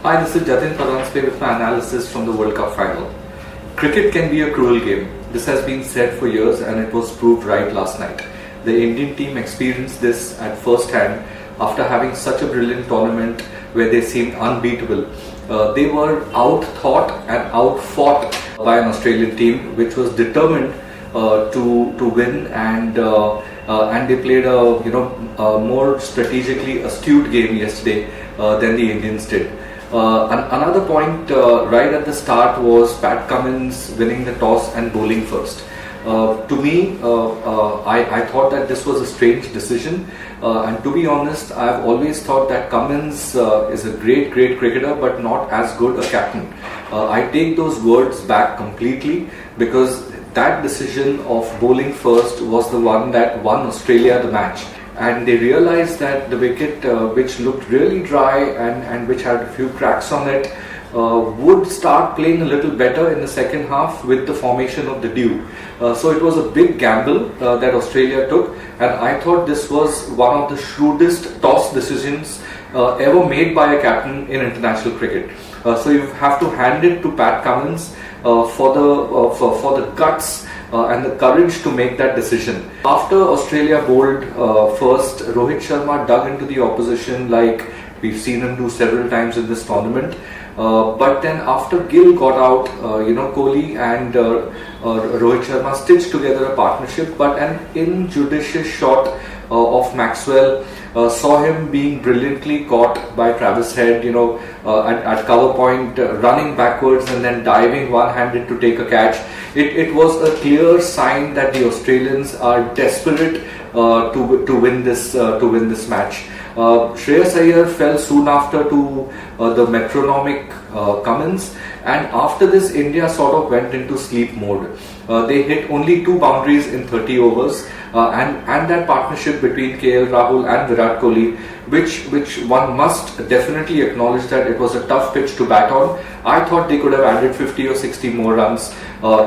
Hi, this is Jatin Paranjape with my analysis from the World Cup final. Cricket can be a cruel game. This has been said for years and it was proved right last night. The Indian team experienced this at first hand after having such a brilliant tournament where they seemed unbeatable. They were out-thought and out-fought by an Australian team which was determined to win, and they played a more strategically astute game yesterday than the Indians did. Another point right at the start was Pat Cummins winning the toss and bowling first. To me, I thought that this was a strange decision, and to be honest, I've always thought that Cummins is a great cricketer but not as good a captain. I take those words back completely, because that decision of bowling first was the one that won Australia the match. And they realized that the wicket, which looked really dry and which had a few cracks on it, would start playing a little better in the second half with the formation of the dew. So it was a big gamble that Australia took, and I thought this was one of the shrewdest toss decisions ever made by a captain in international cricket. So you have to hand it to Pat Cummins for the guts and the courage to make that decision. After Australia bowled first, Rohit Sharma dug into the opposition like we've seen him do several times in this tournament. But then after Gill got out, Kohli and Rohit Sharma stitched together a partnership, but an injudicious shot of Maxwell saw him being brilliantly caught by Travis Head, at cover point, running backwards and then diving one-handed to take a catch. It was a clear sign that the Australians are desperate to win this match. Shreyas Iyer fell soon after to the metronomic Cummins, and after this India sort of went into sleep mode. They hit only 2 boundaries in 30 overs, and that partnership between KL Rahul and Virat Kohli, which one must definitely acknowledge that it was a tough pitch to bat on. I thought they could have added 50 or 60 more runs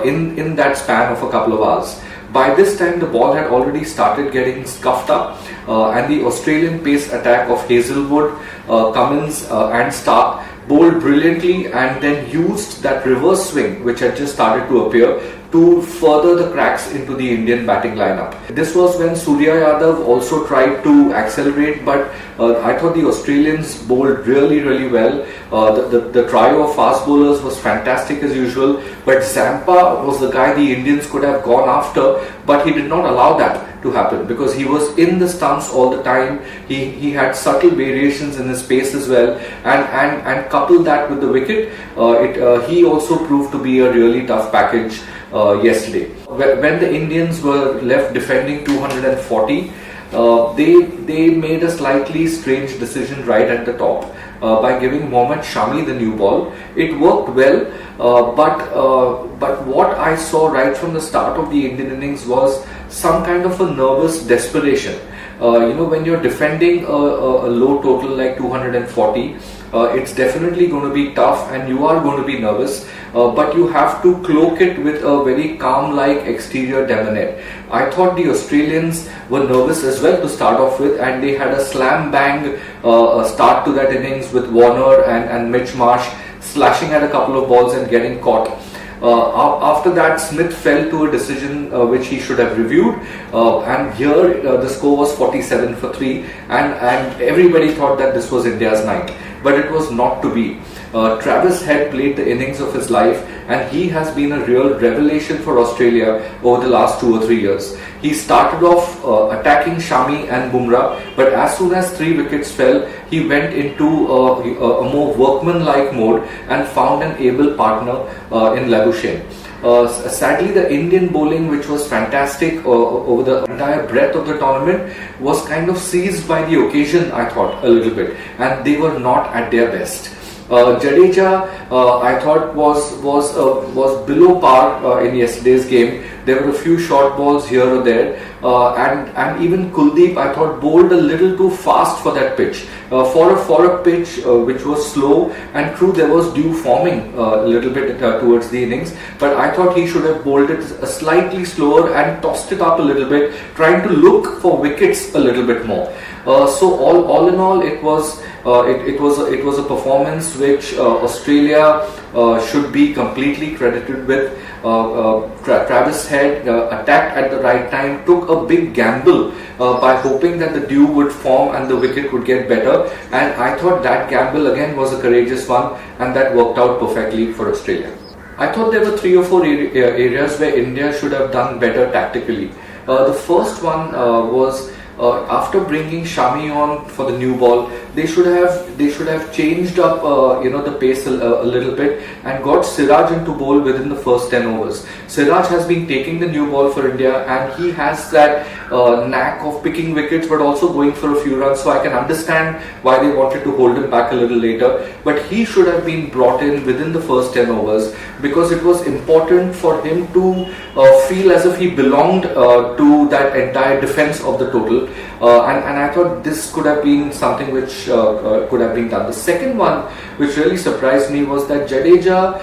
in that span of a couple of hours. By this time, the ball had already started getting scuffed up, and the Australian pace attack of Hazelwood, Cummins and Stark bowled brilliantly, and then used that reverse swing which had just started to appear to further the cracks into the Indian batting lineup. This was when Surya Yadav also tried to accelerate, but I thought the Australians bowled really well. The trio of fast bowlers was fantastic as usual, but Zampa was the guy the Indians could have gone after, but he did not allow that to happen because he was in the stumps all the time. He had subtle variations in his pace as well, and coupled that with the wicket, he also proved to be a really tough package yesterday. When the Indians were left defending 240, they made a slightly strange decision right at the top by giving Mohammad Shami the new ball. It worked well, but what I saw right from the start of the Indian innings was some kind of a nervous desperation. When you're defending a low total like 240, it's definitely going to be tough and you are going to be nervous, but you have to cloak it with a very calm-like exterior demeanor. I thought the Australians were nervous as well to start off with, and they had a slam-bang start to that innings with Warner and Mitch Marsh slashing at a couple of balls and getting caught. After that, Smith fell to a decision which he should have reviewed, and here the score was 47 for 3, and everybody thought that this was India's night, but it was not to be. Travis Head played the innings of his life, and he has been a real revelation for Australia over the last 2 or 3 years. He started off attacking Shami and Bumrah, but as soon as 3 wickets fell, he went into a more workman-like mode and found an able partner in Labuschagne. Sadly, the Indian bowling, which was fantastic over the entire breadth of the tournament, was kind of seized by the occasion, I thought, a little bit, and they were not at their best. Jadeja, I thought was below par in yesterday's game, There were a few short balls here or there, and even Kuldeep, I thought, bowled a little too fast for that pitch. For a pitch which was slow, and true, there was dew forming a little bit towards the innings, but I thought he should have bowled it slightly slower and tossed it up a little bit, trying to look for wickets a little bit more. So all in all, it was a performance which Australia should be completely credited with. Travis Head attacked at the right time, took a big gamble by hoping that the dew would form and the wicket would get better, and I thought that gamble again was a courageous one, and that worked out perfectly for Australia. I thought there were 3 or 4 areas where India should have done better tactically. The first one was after bringing Shami on for the new ball, they should have changed up the pace a little bit and got Siraj into bowl within the first 10 overs. Siraj has been taking the new ball for India, and he has that knack of picking wickets but also going for a few runs, so I can understand why they wanted to hold him back a little later, but he should have been brought in within the first 10 overs because it was important for him to feel as if he belonged to that entire defense of the total. And I thought this could have been something which could have been done. The second one which really surprised me was that Jadeja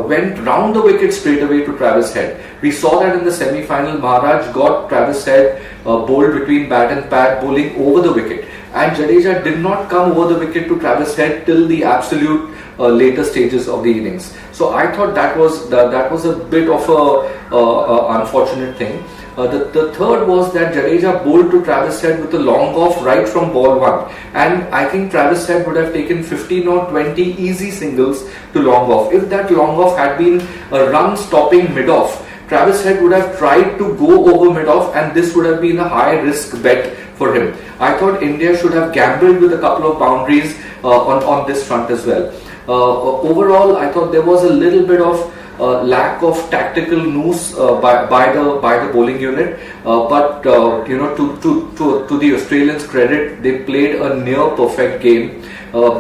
went round the wicket straight away to Travis Head. We saw that in the semi-final. Maharaj got Travis Head bowled between bat and pad, bowling over the wicket, and Jadeja did not come over the wicket to Travis Head till the absolute later stages of the innings. So I thought that was a bit of a unfortunate thing. The third was that Jadeja bowled to Travis Head with a long off right from ball 1, and I think Travis Head would have taken 15 or 20 easy singles to long off. If that long off had been a run stopping mid-off, Travis Head would have tried to go over mid-off, and this would have been a high risk bet for him. I thought India should have gambled with a couple of boundaries on this front as well. Overall, I thought there was a little bit of lack of tactical nous by the bowling unit, but to the Australians' credit, they played a near perfect game.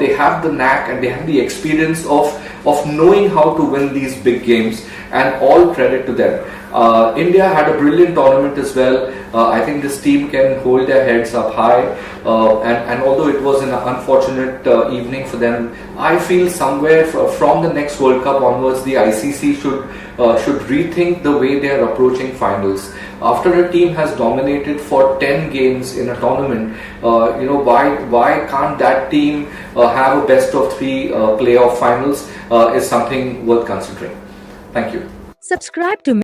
They have the knack and they have the experience of knowing how to win these big games, and all credit to them. India had a brilliant tournament as well. I think this team can hold their heads up high, and although it was an unfortunate evening for them, I feel somewhere from the next World Cup onwards, the ICC should rethink the way they are approaching finals. After a team has dominated for 10 games in a tournament, why can't that team have a best of 3 playoff finals is something worth considering. Thank you. Subscribe to